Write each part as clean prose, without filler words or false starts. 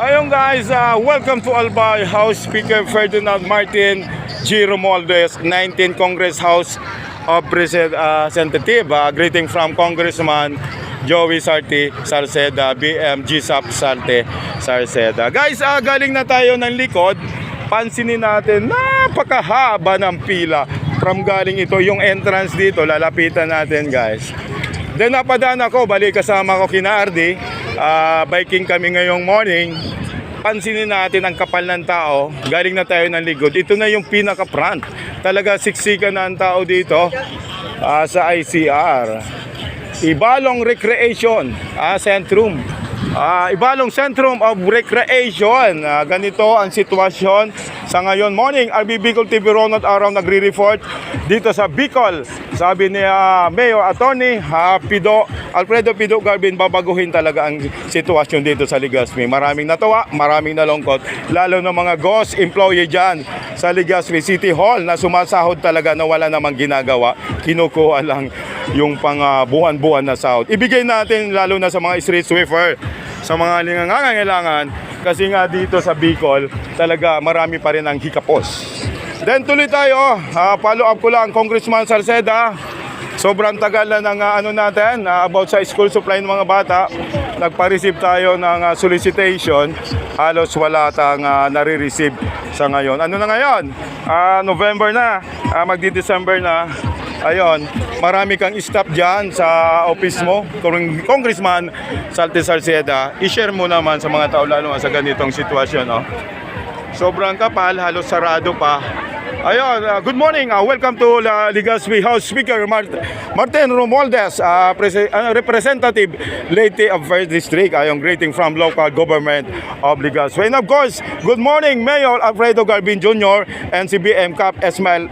Ayun guys, welcome to Albay House Speaker Ferdinand Martin G. Romualdez, 19th Congress House of Representative. Greeting from Congressman Joey Sarte Salceda, BMG SAP Sarte Salceda. Guys, galing na tayo ng likod. Pansinin natin, napakahaba ng pila. From galing ito, yung entrance dito, lalapitan natin guys. Then napadaan ako, balik kasama ko kina Ardi. Biking kami ngayong morning. Pansinin natin ang kapal ng tao. Galing na tayo ng likod. Ito na yung pinaka-front. Talaga siksikan na ang tao dito sa ICR. Ibalong Recreation Centrum. Ibalong Centrum of Recreation. Ganito ang sitwasyon sa ngayon morning. RB Bicol TV Ronald Araw nagre-report dito sa Bicol. Sabi ni Mayor Attorney Alfredo Pido Garbin, babaguhin talaga ang sitwasyon dito sa Legazpi. Maraming natawa, maraming nalungkot, lalo na mga ghost employee dyan sa Legazpi City Hall na sumasahod talaga na wala namang ginagawa. Kinukuha lang yung pang buwan-buwan na sahod. Ibigay natin lalo na sa mga street sweeper, sa mga nangangailangan, kasi nga dito sa Bicol talaga marami pa rin ang hikapos. Then tuloy tayo, follow up ko lang Congressman Salceda. Sobrang tagal na ng natin about sa school supply ng mga bata. Nagpa-receive tayo ng solicitation. Halos wala tang nare-receive sa ngayon. Ano na ngayon? November na, magdi-December na. Ayun, marami kang staff dyan sa office mo, Congressman Salte Salceda. I-share mo naman sa mga tao lalo sa ganitong sitwasyon. Sobrang kapal, halos sarado pa. Ayun, good morning. Welcome to Legazpi House Speaker Martin Romualdez, Representative Leyte of 1st District. Ayun, greeting from local government of Legazpi. And of course, good morning Mayor Alfredo Garbin Jr. and si BM Cap Esmael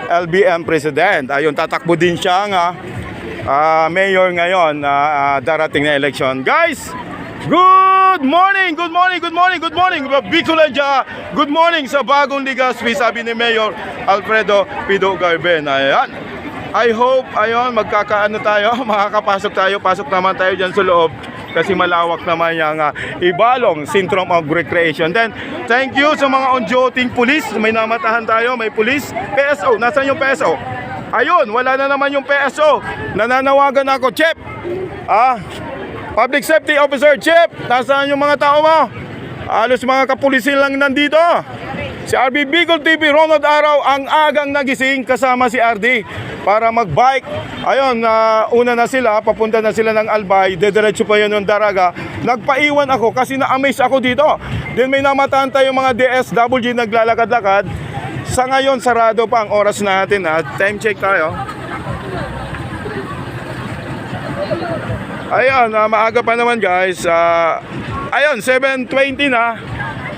LBM President. Ayun, tatakbo din siya nga mayor ngayon darating na election. Guys, good morning, good morning, good morning, good morning. Bicolandia, good morning sa bagong Legazpi, sabi ni Mayor Alfredo Pido Garben. Ayan. I hope, ayun, magkakaano tayo, makakapasok tayo, pasok naman tayo dyan sa loob. Kasi malawak naman yung Ibalong Centrum of Recreation. Then, thank you sa mga on-duty police. May namatahan tayo, may police. PSO, nasaan yung PSO? Ayun, wala na naman yung PSO. Nananawagan ako, Chep. Public Safety Officer, Chef, nasaan yung mga tao mo? Halos mga kapulisin lang nandito. Si RB Bicol TV Ronald Araw ang agang nagising kasama si RD para magbike. Ayun, una na sila, papunta na sila ng Albay, dediretso pa yun ng Daraga. Nagpaiwan ako kasi na-amaze ako dito. Then may namataan tayo mga DSWG naglalakad-lakad. Sa ngayon, sarado pa ang oras natin. Time check tayo. Ayun, maaga pa naman guys. Ayun, 7:20 na.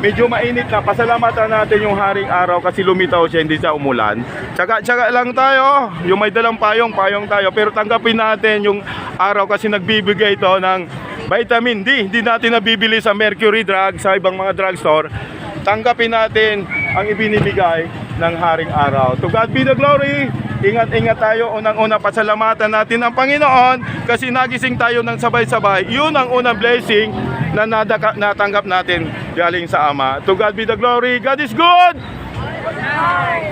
Medyo mainit na. Pasalamatan natin yung haring araw kasi lumitaw siya, hindi siya umulan. Tsaga-tsaga lang tayo. Yung may dalang payong tayo. Pero tanggapin natin yung araw kasi nagbibigay ito ng vitamin D. Hindi natin nabibili sa Mercury Drug, sa ibang mga drugstore. Tanggapin natin ang ibinibigay ng haring araw. To God be the glory. Ingat-ingat tayo. Unang-una, pasalamatan natin ang Panginoon kasi nagising tayo ng sabay-sabay. Yun ang unang blessing na natanggap natin galing sa Ama. To God be the glory. God is good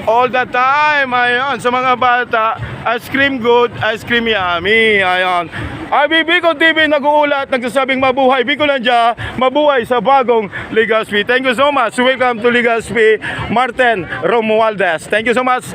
all the time. Ayan, sa mga bata, ice cream good, ice cream yummy. Ayan. RB Bicol TV nag-uulat, nagsasabing mabuhay Bicolandia, mabuhay sa bagong Legazpi. Thank you so much. Welcome to Legazpi, Martin Romualdez. Thank you so much.